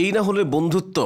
এই না হলে বন্ধুত্ব।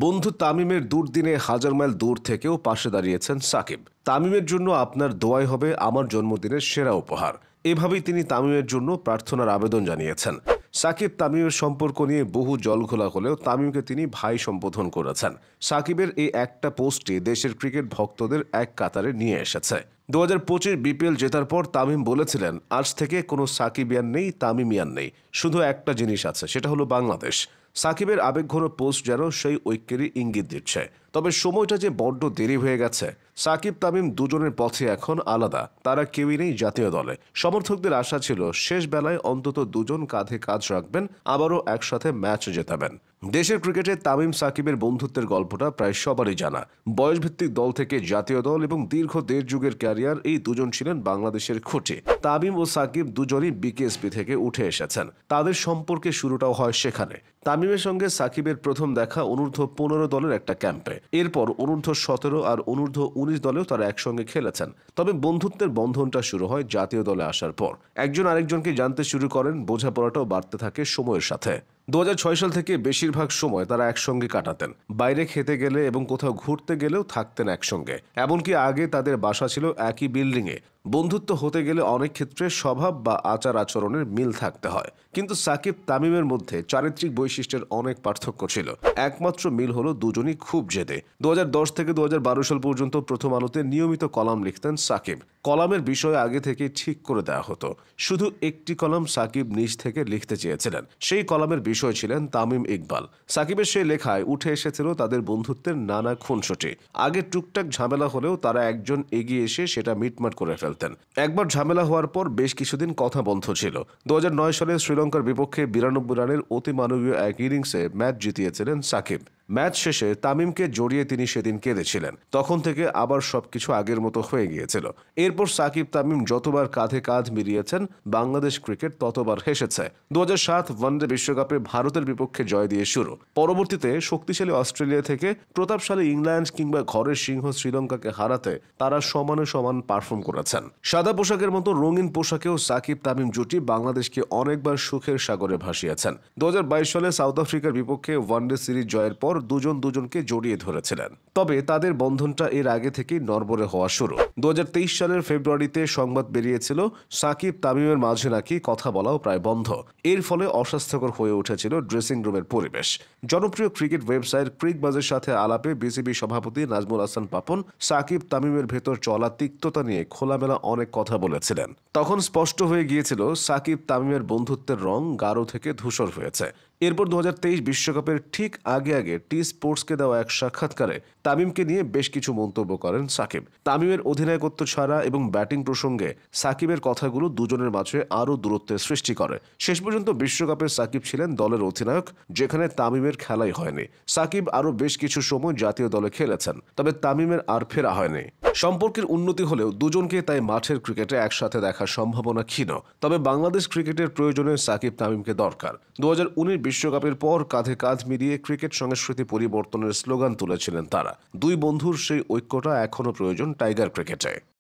বন্ধু তামিমের দুর্দিনে হাজার মাইল দূর থেকেও পাশে দাঁড়িয়েছেন সাকিব। তামিমের জন্য আপনার দোয়াই হবে আমার জন্মদিনের সেরা উপহার, এভাবেই তিনি তামিমের জন্য প্রার্থনার আবেদন জানিয়েছেন। সাকিব তামিমের সম্পর্ক নিয়ে বহু জলঘোলা হলেও তামিমকে তিনি ভাই সম্বোধন করেছেন। সাকিবের এই একটা পোস্টই দেশের ক্রিকেট ভক্তদের এক কাতারে নিয়ে এসেছে। 2025 বিপিএল জেতার পর তামিম বলেছিলেন, আজ থেকে কোনো সাকিবিয়ান নেই, তামিমিয়ান নেই, শুধু একটা জিনিস আছে, সেটা হলো বাংলাদেশ। সাকিবের আবেগঘন পোস্ট যেন সেই ঐক্যেরই ইঙ্গিত দিচ্ছে। তবে সময়টা যে বড্ড দেরি হয়ে গেছে। সাকিব তামিম দুজনের পথে এখন আলাদা, তারা কেউই নেই জাতীয় দলে। সমর্থকদের আশা ছিল শেষ বেলায় অন্তত দুজন কাঁধে কাঁধ রাখবেন, আবারও একসাথে ম্যাচ জেতাবেন। দেশের ক্রিকেটে তামিম সাকিবের বন্ধুত্বের গল্পটা প্রায় সবারই জানা। বয়সভিত্তিক দল থেকে জাতীয় দল এবং দীর্ঘ দেড় যুগের ক্যারিয়ার, এই দুজন ছিলেন বাংলাদেশের খুঁটি। তামিম ও সাকিব দুজনই বিকেএসপি থেকে উঠে এসেছেন। তাদের সম্পর্কে শুরুটাও হয় সেখানে। তামিমের সঙ্গে সাকিবের প্রথম দেখা অনূর্ধ্ব-15 দলের একটা ক্যাম্পে। এরপর অনূর্ধ্ব-17 আর অনূর্ধ্ব-19 দলেও তারা একসঙ্গে খেলেছেন। তবে বন্ধুত্বের বন্ধনটা শুরু হয় জাতীয় দলে আসার পর। একজন আরেকজনকে জানতে শুরু করেন, বোঝাপড়াটাও বাড়তে থাকে সময়ের সাথে। 2006 সাল থেকে বেশিরভাগ সময় তারা একসঙ্গে কাটাতেন। বাইরে খেতে গেলে এবং কোথাও ঘুরতে গেলেও থাকতেন একসঙ্গে। এমনকি আগে তাদের বাসা ছিল একই বিল্ডিংয়ে। বন্ধুত্ব হতে গেলে অনেক ক্ষেত্রে স্বভাব বা আচার আচরণের মিল থাকতে হয়। কিন্তু সাকিব তামিমের মধ্যে চারিত্রিক বৈশিষ্ট্যের অনেক পার্থক্য ছিল। একমাত্র মিল হলো দুজনই খুব জেদে। 2010 থেকে 2012 সাল পর্যন্ত প্রথম আলোতে নিয়মিত কলাম লিখতেন সাকিব। কলামের বিষয় আগে থেকে ঠিক করে দেওয়া হতো। শুধু একটি কলাম সাকিব নিজ থেকে লিখতে চেয়েছিলেন। সেই কলামের বিষয় ছিলেন তামিম ইকবাল। সাকিবের সেই লেখায় উঠে এসেছিল তাদের বন্ধুত্বের নানা খুনসুটি। আগে টুকটাক ঝামেলা হলেও তারা একজন এগিয়ে এসে সেটা মিটমাট করে ফেলতেন। একবার ঝামেলা হওয়ার পর বেশ কিছুদিন কথা বন্ধ ছিল। 2009 সালে শ্রীলঙ্কার বিপক্ষে 92 রানের অতিমানবীয় এক ইনিংসে ম্যাচ জিতিয়েছিলেন সাকিব। ম্যাচ শেষে তামিমকে জড়িয়ে তিনি সেদিন কেঁদেছিলেন। তখন থেকে আবার সবকিছু আগের মতো হয়ে গিয়েছিল। এরপর সাকিব তামিম যতবার কাঁধে কাঁধ মিলিয়েছেন, বাংলাদেশ ক্রিকেট ততবার হেসেছে। 2007 ওয়ানডে বিশ্বকাপে ভারতের বিপক্ষে জয় দিয়ে শুরু। পরবর্তীতে শক্তিশালী অস্ট্রেলিয়া থেকে প্রতাপশালী ইংল্যান্ড কিংবা ঘরের সিংহ শ্রীলঙ্কাকে হারাতে তারা সমানে সমান পারফর্ম করেছেন। সাদা পোশাকের মতো রঙিন পোশাকেও সাকিব তামিম জুটি বাংলাদেশকে অনেকবার সুখের সাগরে ভাসিয়েছেন। 2022 সালে সাউথ আফ্রিকার বিপক্ষে ওয়ানডে সিরিজ জয়ের পর দুজন দুজনকে জড়িয়ে ধরেছিলেন। তবে তাদের বন্ধনটা এর আগে থেকেই নড়বড়ে হওয়া শুরু। 2023 সালের ফেব্রুয়ারিতে সংবাদ বেরিয়েছিল সাকিব তামিমের মাঝে নাকি কথা বলাও প্রায় বন্ধ। এর ফলে অস্বাস্থ্যকর হয়ে উঠেছিল ড্রেসিং রুমের পরিবেশ। জনপ্রিয় ক্রিকেট ওয়েবসাইট ক্রিকবাজের সাথে আলাপে বিসিবি সভাপতি নাজমুল হাসান পাপন সাকিব তামিমের ভেতর চলা তিক্ততা নিয়ে খোলামেলা অনেক কথা বলেছিলেন। তখন স্পষ্ট হয়ে গিয়েছিল সাকিব তামিমের বন্ধুত্বের রং গাঢ় থেকে ধূসর হয়েছে। এরপর 2023 বিশ্বকাপের ঠিক আগে টি স্পোর্টসকে দেওয়া এক সাক্ষাৎকারে তামিমকে নিয়ে বেশ কিছু মন্তব্য করেন সাকিব। তামিমের অধিনায়কত্ব ছাড়া এবং ব্যাটিং প্রসঙ্গে সাকিবের কথাগুলো দুজনের মাঝে আরও দূরত্বের সৃষ্টি করে। শেষ পর্যন্ত বিশ্বকাপে সাকিব ছিলেন দলের অধিনায়ক, যেখানে তামিমের খেলাই হয়নি। সাকিব আরও বেশ কিছু সময় জাতীয় দলে খেলেছেন, তবে তামিমের আর ফেরা হয়নি। সম্পর্কের উন্নতি হলেও দুজনকে তাই মাঠের ক্রিকেটে একসাথে দেখার সম্ভাবনা ক্ষীণ। তবে বাংলাদেশ ক্রিকেটের প্রয়োজনে সাকিব তামিমকে দরকার। 2019 বিশ্বকাপের পর কাঁধে কাঁধ মিলিয়ে ক্রিকেট সংস্কৃতি পরিবর্তনের স্লোগান তুলেছিলেন তারা। দুই বন্ধুর সেই ঐক্যটা এখনও প্রয়োজন টাইগার ক্রিকেটে।